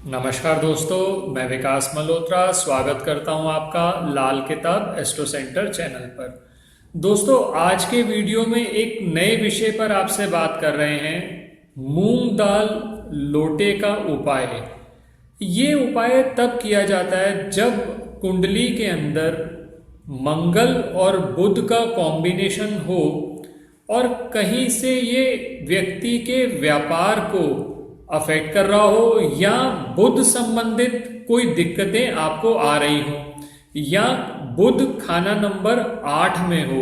नमस्कार दोस्तों, मैं विकास मल्होत्रा स्वागत करता हूं आपका लाल किताब एस्ट्रो सेंटर चैनल पर। दोस्तों, आज के वीडियो में एक नए विषय पर आपसे बात कर रहे हैं, मूंग दाल लोटे का उपाय। ये उपाय तब किया जाता है जब कुंडली के अंदर मंगल और बुध का कॉम्बिनेशन हो और कहीं से ये व्यक्ति के व्यापार को अफेक्ट कर रहा हो या बुध संबंधित कोई दिक्कतें आपको आ रही हो या बुध खाना नंबर 8 में हो।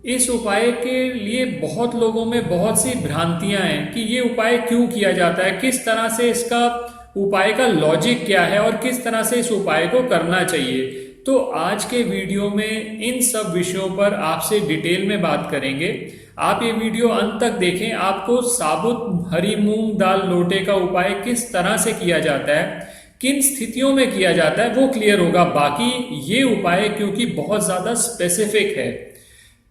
इस उपाय के लिए बहुत लोगों में बहुत सी भ्रांतियां हैं कि ये उपाय क्यों किया जाता है, किस तरह से इसका उपाय का लॉजिक क्या है और किस तरह से इस उपाय को करना चाहिए। तो आज के वीडियो में इन सब विषयों पर आपसे डिटेल में बात करेंगे। आप ये वीडियो अंत तक देखें, आपको साबुत हरी मूंग दाल लोटे का उपाय किस तरह से किया जाता है, किन स्थितियों में किया जाता है, वो क्लियर होगा। बाकी ये उपाय क्योंकि बहुत ज़्यादा स्पेसिफिक है,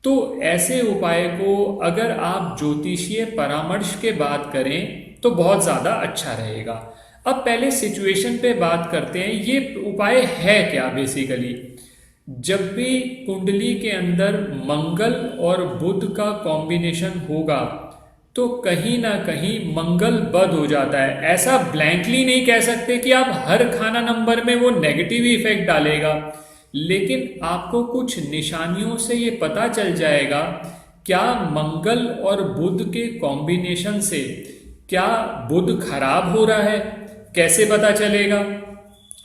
तो ऐसे उपाय को अगर आप ज्योतिषीय परामर्श के बाद करें तो बहुत ज़्यादा अच्छा रहेगा। अब पहले सिचुएशन पे बात करते हैं, ये उपाय है क्या। बेसिकली जब भी कुंडली के अंदर मंगल और बुध का कॉम्बिनेशन होगा तो कहीं ना कहीं मंगल बद हो जाता है। ऐसा ब्लैंकली नहीं कह सकते कि आप हर खाना नंबर में वो नेगेटिव इफेक्ट डालेगा, लेकिन आपको कुछ निशानियों से ये पता चल जाएगा क्या मंगल और बुध के कॉम्बिनेशन से क्या बुध खराब हो रहा है, कैसे पता चलेगा।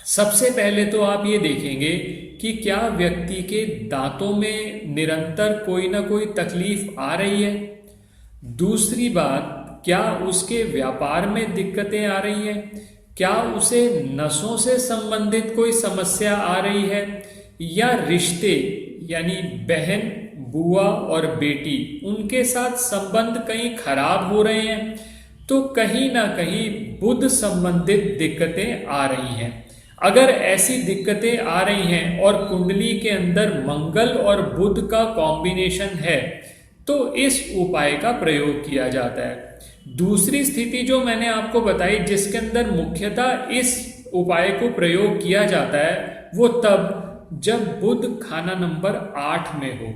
सबसे पहले तो आप ये देखेंगे कि क्या व्यक्ति के दांतों में निरंतर कोई ना कोई तकलीफ आ रही है। दूसरी बात, क्या उसके व्यापार में दिक्कतें आ रही हैं, क्या उसे नसों से संबंधित कोई समस्या आ रही है, या रिश्ते यानी बहन बुआ और बेटी उनके साथ संबंध कहीं खराब हो रहे हैं। तो कहीं ना कहीं बुध संबंधित दिक्कतें आ रही हैं। अगर ऐसी दिक्कतें आ रही हैं और कुंडली के अंदर मंगल और बुध का कॉम्बिनेशन है तो इस उपाय का प्रयोग किया जाता है। दूसरी स्थिति जो मैंने आपको बताई जिसके अंदर मुख्यतः इस उपाय को प्रयोग किया जाता है वो तब जब बुध खाना नंबर 8 में हो।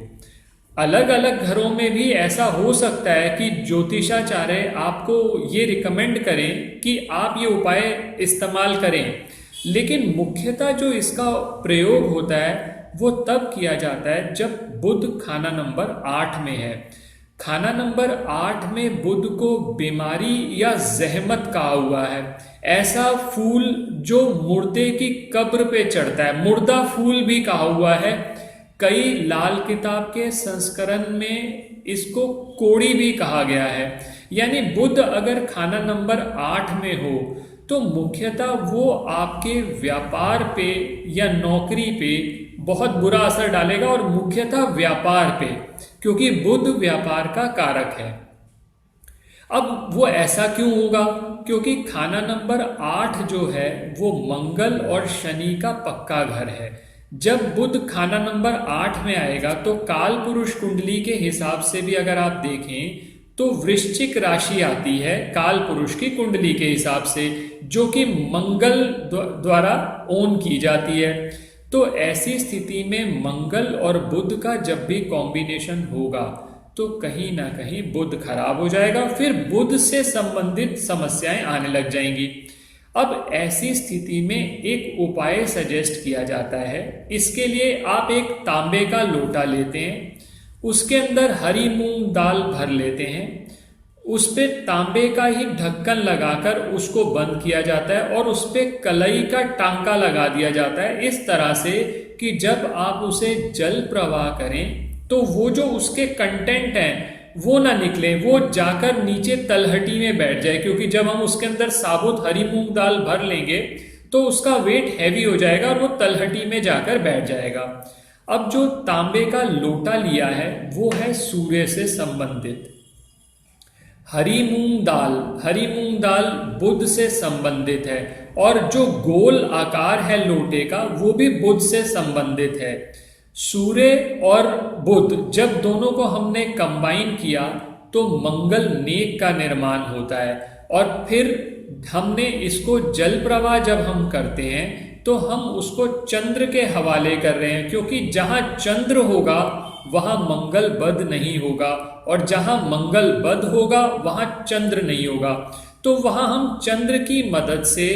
अलग अलग घरों में भी ऐसा हो सकता है कि ज्योतिषाचार्य आपको ये रिकमेंड करें कि आप ये उपाय इस्तेमाल करें, लेकिन मुख्यतः जो इसका प्रयोग होता है वो तब किया जाता है जब बुध खाना नंबर 8 में है। खाना नंबर 8 में बुध को बीमारी या जहमत कहा हुआ है। ऐसा फूल जो मुर्दे की कब्र पे चढ़ता है, मुर्दा फूल भी कहा हुआ है। कई लाल किताब के संस्करण में इसको कोड़ी भी कहा गया है। यानी बुध अगर खाना नंबर 8 में हो तो मुख्यतः वो आपके व्यापार पे या नौकरी पे बहुत बुरा असर डालेगा, और मुख्यतः व्यापार पे, क्योंकि बुध व्यापार का कारक है। अब वो ऐसा क्यों होगा, क्योंकि खाना नंबर 8 जो है वो मंगल और शनि का पक्का घर है। जब बुध खाना नंबर 8 में आएगा तो काल पुरुष कुंडली के हिसाब से भी अगर आप देखें तो वृश्चिक राशि आती है काल पुरुष की कुंडली के हिसाब से, जो कि मंगल द्वारा ओन की जाती है। तो ऐसी स्थिति में मंगल और बुध का जब भी कॉम्बिनेशन होगा तो कहीं ना कहीं बुध खराब हो जाएगा, फिर बुध से संबंधित समस्याएं आने लग जाएंगी। अब ऐसी स्थिति में एक उपाय सजेस्ट किया जाता है। इसके लिए आप एक तांबे का लोटा लेते हैं, उसके अंदर हरी मूंग दाल भर लेते हैं, उस पे तांबे का ही ढक्कन लगाकर उसको बंद किया जाता है और उस पे कलई का टांका लगा दिया जाता है, इस तरह से कि जब आप उसे जल प्रवाह करें तो वो जो उसके कंटेंट हैं वो ना निकले, वो जाकर नीचे तलहटी में बैठ जाए। क्योंकि जब हम उसके अंदर साबुत हरी मूंग दाल भर लेंगे तो उसका वेट हैवी हो जाएगा और वो तलहटी में जाकर बैठ जाएगा। अब जो तांबे का लोटा लिया है वो है सूर्य से संबंधित। हरी मूंग दाल बुध से संबंधित है, और जो गोल आकार है लोटे का वो भी बुध से संबंधित है। सूर्य और बुध जब दोनों को हमने कंबाइन किया तो मंगल नेक का निर्माण होता है, और फिर हमने इसको जल प्रवाह जब हम करते हैं तो हम उसको चंद्र के हवाले कर रहे हैं, क्योंकि जहां चंद्र होगा वहां मंगल बध नहीं होगा, और जहां मंगल बध होगा वहां चंद्र नहीं होगा। तो वहां हम चंद्र की मदद से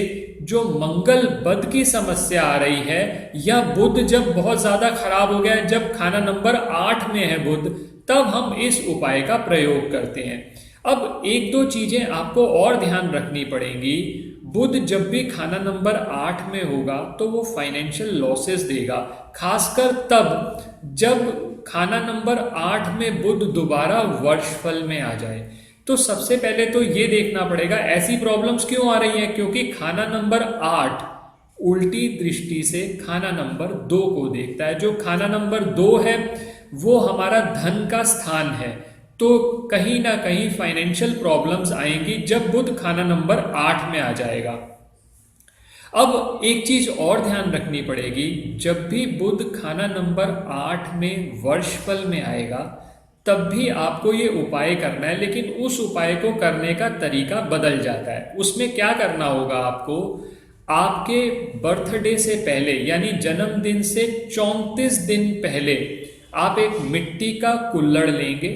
जो मंगल बध की समस्या आ रही है, या बुध जब बहुत ज्यादा खराब हो गया है, जब खाना नंबर 8 में है बुध, तब हम इस उपाय का प्रयोग करते हैं। अब एक दो चीजें आपको और ध्यान रखनी पड़ेंगी। बुध जब भी खाना नंबर 8 में होगा तो वो फाइनेंशियल लॉसेस देगा, खासकर तब जब खाना नंबर 8 में बुध दोबारा वर्षफल में आ जाए। तो सबसे पहले तो ये देखना पड़ेगा ऐसी प्रॉब्लम्स क्यों आ रही हैं, क्योंकि खाना नंबर 8 उल्टी दृष्टि से खाना नंबर 2 को देखता है। जो खाना नंबर 2 है वो हमारा धन का स्थान है, तो कहीं ना कहीं फाइनेंशियल प्रॉब्लम्स आएंगी जब बुध खाना नंबर 8 में आ जाएगा। अब एक चीज और ध्यान रखनी पड़ेगी, जब भी बुध खाना नंबर 8 में वर्षफल में आएगा तब भी आपको ये उपाय करना है, लेकिन उस उपाय को करने का तरीका बदल जाता है। उसमें क्या करना होगा आपको, आपके बर्थडे से पहले यानी जन्मदिन से 34 दिन पहले आप एक मिट्टी का कुल्हड़ लेंगे।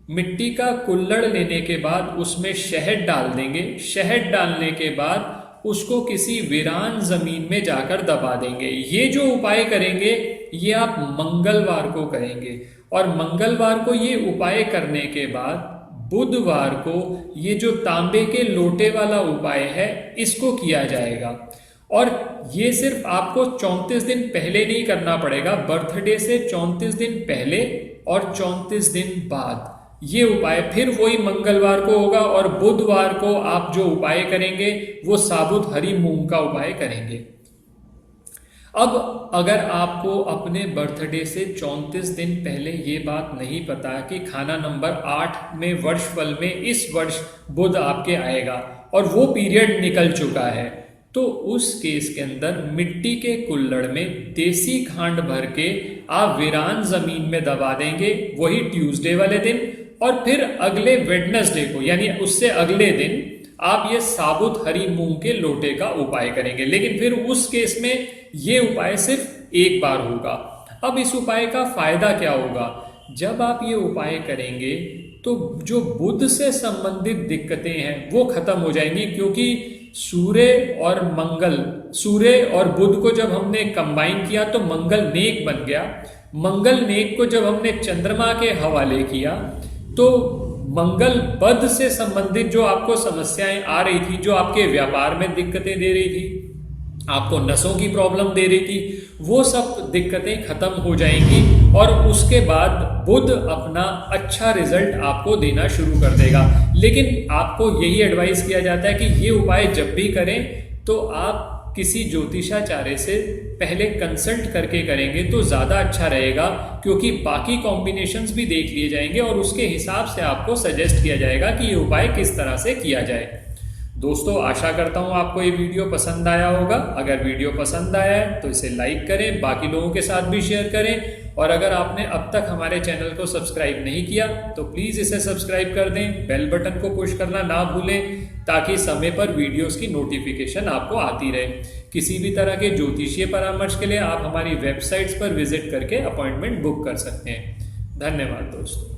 मिट्टी का कुल्हड़ लेने के बाद उसमें शहद डाल देंगे। शहद डालने के बाद उसको किसी वीरान जमीन में जाकर दबा देंगे। ये जो उपाय करेंगे ये आप मंगलवार को करेंगे, और मंगलवार को ये उपाय करने के बाद बुधवार को ये जो तांबे के लोटे वाला उपाय है इसको किया जाएगा। और ये सिर्फ आपको 34 दिन पहले नहीं करना पड़ेगा, बर्थडे से 34 दिन पहले और 34 दिन बाद ये उपाय फिर वही मंगलवार को होगा, और बुधवार को आप जो उपाय करेंगे वो साबुत हरी मूंग का उपाय करेंगे। अब अगर आपको अपने बर्थडे से 34 दिन पहले ये बात नहीं पता कि खाना नंबर 8 में वर्षफल में इस वर्ष बुध आपके आएगा और वो पीरियड निकल चुका है, तो उस केस के अंदर मिट्टी के कुल्हड़ में देसी खांड भर के आप वीरान जमीन में दबा देंगे वही ट्यूसडे वाले दिन, और फिर अगले वेडनेसडे को यानी उससे अगले दिन आप ये साबुत हरी मूंग के लोटे का उपाय करेंगे। लेकिन फिर उस केस में ये उपाय सिर्फ एक बार होगा। अब इस उपाय का फायदा क्या होगा, जब आप ये उपाय करेंगे तो जो बुध से संबंधित दिक्कतें हैं वो खत्म हो जाएंगी, क्योंकि सूर्य और बुध को जब हमने कंबाइन किया तो मंगल नेक बन गया। मंगल नेक को जब हमने चंद्रमा के हवाले किया तो मंगल बध से संबंधित जो आपको समस्याएं आ रही थी, जो आपके व्यापार में दिक्कतें दे रही थी, आपको नसों की प्रॉब्लम दे रही थी, वो सब दिक्कतें खत्म हो जाएंगी, और उसके बाद बुध अपना अच्छा रिजल्ट आपको देना शुरू कर देगा। लेकिन आपको यही एडवाइस किया जाता है कि ये उपाय जब भी करें तो आप किसी ज्योतिषाचार्य से पहले कंसल्ट करके करेंगे तो ज़्यादा अच्छा रहेगा, क्योंकि बाकी कॉम्बिनेशंस भी देख लिए जाएंगे और उसके हिसाब से आपको सजेस्ट किया जाएगा कि ये उपाय किस तरह से किया जाए। दोस्तों, आशा करता हूँ आपको ये वीडियो पसंद आया होगा। अगर वीडियो पसंद आया है तो इसे लाइक करें, बाकी लोगों के साथ भी शेयर करें, और अगर आपने अब तक हमारे चैनल को सब्सक्राइब नहीं किया तो प्लीज़ इसे सब्सक्राइब कर दें, बेल बटन को पुश करना ना भूलें, ताकि समय पर वीडियोस की नोटिफिकेशन आपको आती रहे। किसी भी तरह के ज्योतिषीय परामर्श के लिए आप हमारी वेबसाइट्स पर विजिट करके अपॉइंटमेंट बुक कर सकते हैं। धन्यवाद दोस्तों।